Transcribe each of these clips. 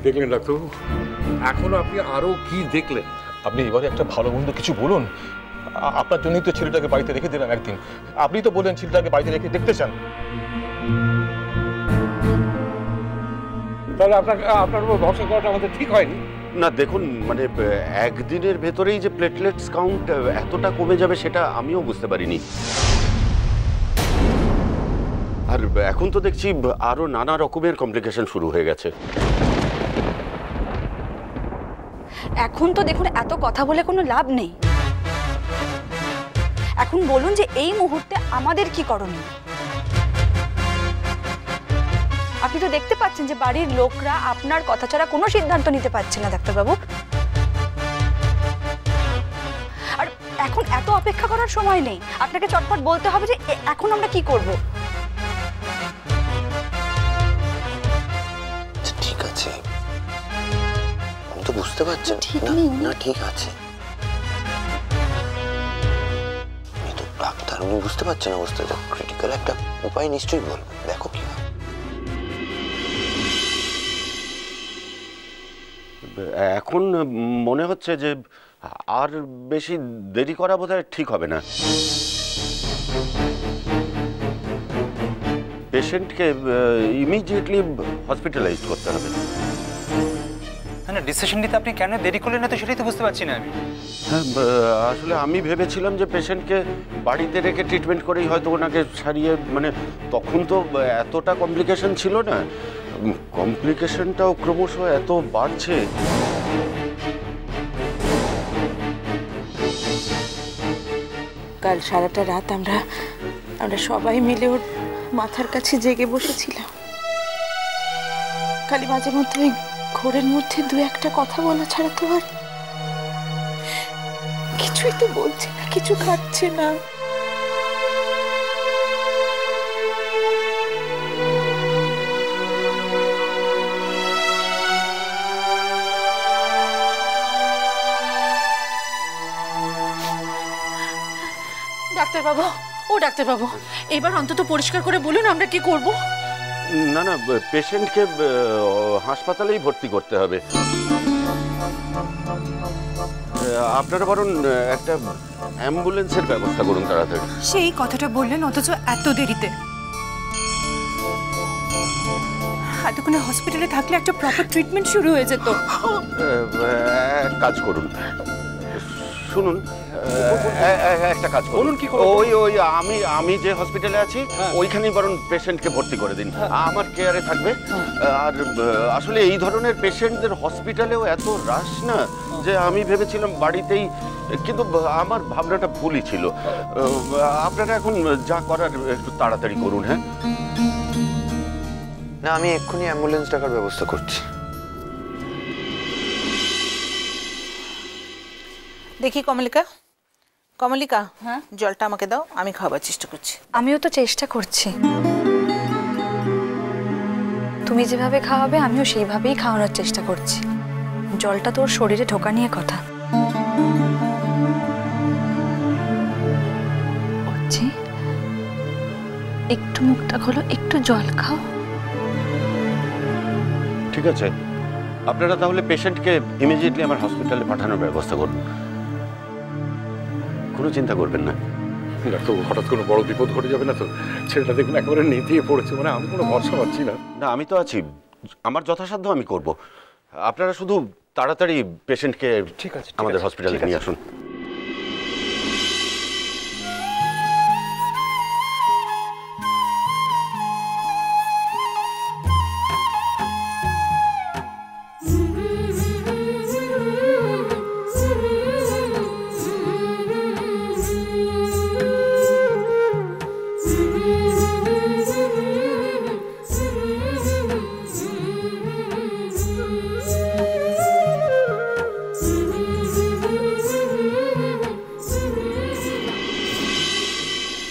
দেখলেন ডাক্তারবাবু? এখনো আপনি আরো কি দেখলেন? আপনি এবারে একটা ভালো মন্দ কিছু বলুন। আপনার জন্যই তো ছেলেটাকে বাড়িতে রেখে দিলাম একদিন। আপনি তো বললেন ছেলেটাকে বাড়িতে রেখে দেখতে চান। তাহলে আপনার উপর ভরসা করাটা আমাদের ঠিক হয়নি। না দেখুন, মানে একদিনের ভেতরেই যে প্লেটলেটস কাউন্ট এতটা কমে যাবে সেটা আমিও বুঝতে পারিনি। আর এখন তো দেখছি আরো নানা রকমের কমপ্লিকেশন শুরু হয়ে গেছে। এখন তো দেখুন এত কথা বলে কোনো লাভ নেই। এখন বলুন যে এই মুহূর্তে আমাদের কি করণীয়? আপনি তো দেখতে পাচ্ছেন যে বাড়ির লোকরা আপনার কথা ছাড়া কোনো সিদ্ধান্ত নিতে পারছে না ডাক্তারবাবু। আর এখন এত অপেক্ষা করার সময় নেই, আপনাকে চটপট বলতে হবে যে এখন আমরা কি করব। ঠিক আছে, আমি তো বুঝতে পারছি না। ঠিক আছে, আমি তো ডাক্তার, উনি বুঝতে পারছেন অবস্থাটা ক্রিটিক্যাল। একটা উপায় নিশ্চয়ই বলবেন, দেখো কি হয়। এখন মনে হচ্ছে যে আর বেশি দেরি করা বোধহয় ঠিক হবে না। পেশেন্টকে ইমিডিয়েটলি হসপিটালাইজ করতে হবে। না, ডিসিশন নিতে আপনি কেন দেরি করলেন না তো সেটাই তো বুঝতে পারছি না আমি। হ্যাঁ, আসলে আমি ভেবেছিলাম যে পেশেন্টকে বাড়িতে রেখে ট্রিটমেন্ট করেই হয়তো ওনাকে সারিয়ে, মানে তখন তো এতটা কমপ্লিকেশন ছিল না। কমপ্লিকেশনটাও ক্রমশ এত বাড়ছে। কাল সারাটা রাত আমরা সবাই মিলে ওর মাথার কাছে জেগে বসেছিলাম। খালি মাঝে মধ্যে ওই ঘোরের মধ্যে দু একটা কথা বলা ছাড়া তো আর কিছুই তো বলছে না, কিছু খাচ্ছে না। ডাক্তারবাবু, ও ডাক্তারবাবু, এবার অন্তত পরিষ্কার করে বলুন আমরা কি করব। না না, পেশেন্টকে হাসপাতালেই ভর্তি করতে হবে। আপনারা বরং একটা অ্যাম্বুলেন্সের ব্যবস্থা করুন তাড়াতাড়ি। সেই কথাটা বললেন অথচ এত দেরিতে। এতক্ষণে হসপিটালে থাকলে একটা প্রপার ট্রিটমেন্ট শুরু হয়ে যেত। এক কাজ করুন, শুনুন, একটা কাজ করুন। কি ওই আমি যে হসপিটালে আছি ওইখানেই বরং পেশেন্টকে ভর্তি করে দিন, আমার কেয়ারে থাকবে। আর আসলে এই ধরনের পেশেন্টদের হসপিটালেও এত রাশ না, যে আমি ভেবেছিলাম বাড়িতেই, কিন্তু আমার ভাবনাটা ভুলই ছিল। আপনারা এখন যা করার একটু তাড়াতাড়ি করুন। হ্যাঁ না, আমি এক্ষুনি অ্যাম্বুলেন্স ডাকার ব্যবস্থা করছি। দেখি কমলিকা, হ্যাঁ জলটা আমাকে দাও, আমি খাওয়ার চেষ্টা করছি। আমিও তো চেষ্টা করছি। তুমি যেভাবে খাওয়াবে আমিও সেইভাবেই খাওয়ানোর চেষ্টা করছি। জলটা তোর শরীরে ঢোকা নিয়ে কথা। একটু মুখটা খোলো, একটু জল খাও। ঠিক আছে, আপনারা তাহলে পেশেন্টকে ইমিডিয়েটলি আমার হসপিটালে পাঠানোর ব্যবস্থা করুন, কোনো চিন্তা করবেন না। ডাক্তারবাবু, হঠাৎ কোনো বড় বিপদ ঘটে যাবে না তো? ছেলেটা দেখুন একেবারে নেতিয়ে পড়েছে, মানে আমি কোনো ভরসা পাচ্ছি না। না, আমি তো আছি, আমার যথাসাধ্য আমি করব। আপনারা শুধু তাড়াতাড়ি পেশেন্টকে ঠিক আছে আমাদের হসপিটালে নিয়ে আসুন।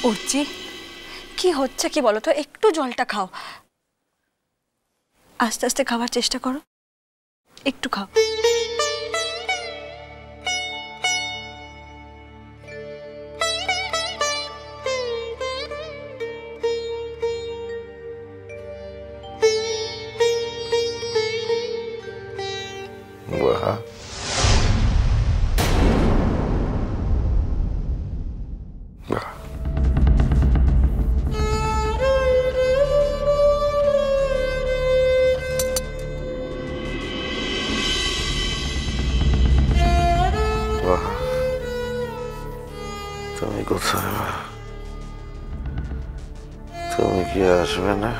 উর্জি, কি হচ্ছে কি বলো তো? একটু জলটা খাও, আস্তে আস্তে খাওয়ার চেষ্টা করো, একটু খাও। তুমি কোথায়? তুমি কি আসবে না?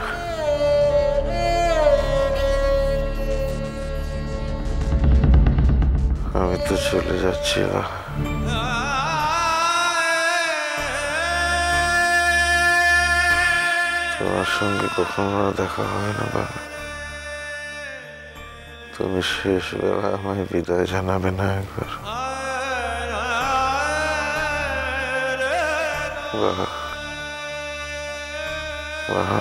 আমি তো চলে যাচ্ছি। তোমার সঙ্গে কখনো দেখা হয় না বাবা। তুমি শেষ বেলা আমায় বিদায় জানাবে না একবার? বাবা বাবা,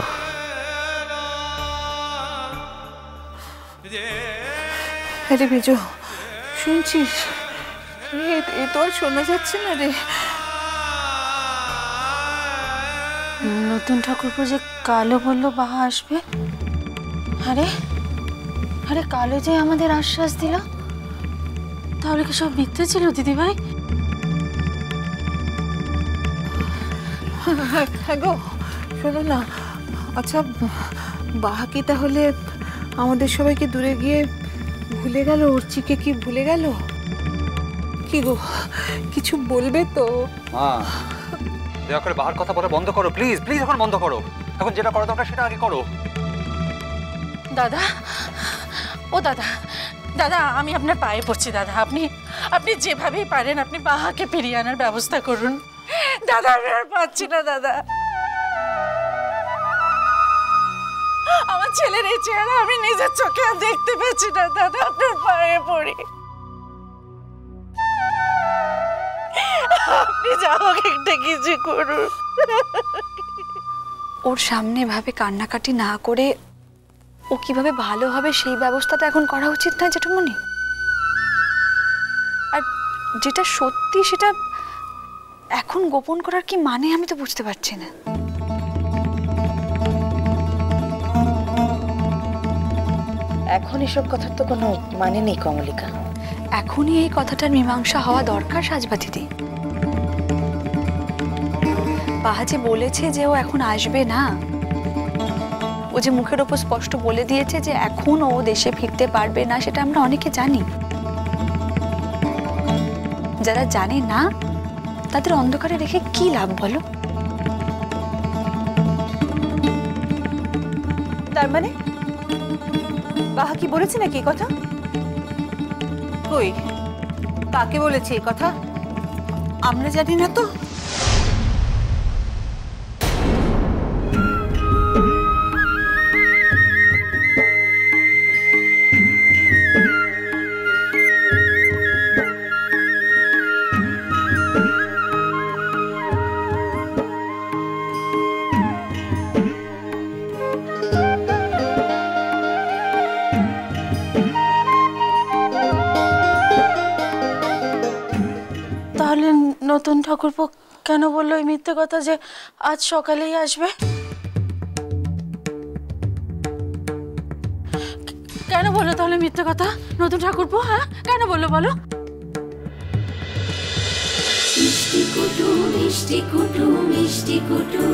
আরে বিজু, শুনছিস? এ তো আর শোনা যাচ্ছে না রে। নতুন ঠাকুরপো যে কালো বললো বাহা আসবে। আরে আরে কালো যে আমাদের আশ্বাস দিল, তাহলে কি সব মিথ্যে ছিল দিদিভাই? হ্যাঁ গো, শোনো না, আচ্ছা বাহা কি তাহলে আমাদের সবাইকে দূরে গিয়ে ভুলে গেল? অর্চিকে কি ভুলে গেল? কি গো, কিছু বলবে তো? মা, দয়া করে বাহার কথা বলা বন্ধ করো, প্লিজ প্লিজ। এখন বন্ধ করো, এখন যেটা করা দরকার সেটা আগে করো। দাদা, ও দাদা, দাদা আমি আপনার পায়ে পড়ছি দাদা। আপনি আপনি যেভাবেই পারেন আপনি বাহাকে ফিরিয়ে আনার ব্যবস্থা করুন। দাদা আমি আর পাচ্ছি না দাদা। আমার ছেলের এই চেহারা আমি নিজের চোখে আর দেখতে পাচ্ছি না দাদা। আপনার পায়ে পড়ি, আপনি যাও, একটা কিছু করুন। ওর সামনে ভাবে কান্নাকাটি না করে ও কিভাবে ভালো হবে সেই ব্যবস্থাটা এখন করা উচিত না জেঠুমনি? আর যেটা সত্যি সেটা এখন গোপন করার কি মানে আমি তো বুঝতে পারছি না। এখন এসব কথার তো কোনো মানে নেই কমলিকা। এখনই এই কথাটার মীমাংসা হওয়া দরকার সাজবা দিদি। বাহাজি বলেছে যে ও এখন আসবে না। ও যে মুখের ওপর স্পষ্ট বলে দিয়েছে যে এখন ও দেশে ফিরতে পারবে না, সেটা আমরা অনেকে জানি। যারা জানে না তাদের অন্ধকারে রেখে কি লাভ বলো? তার মানে বাহা কি বলেছে নাকি এই কথা? কই, কাকে বলেছে এই কথা? আমরা জানি না তো। তাহলে নতুন ঠাকুরপো কেন বললো এই মিথ্যে কথা যে আজ সকালেই আসবে? কেন বললো তাহলে মিথ্যে কথা নতুন ঠাকুরপো? হ্যাঁ কেন বললো বলো? মিষ্টি কুটু মিষ্টি কুটু মিষ্টি কুটু।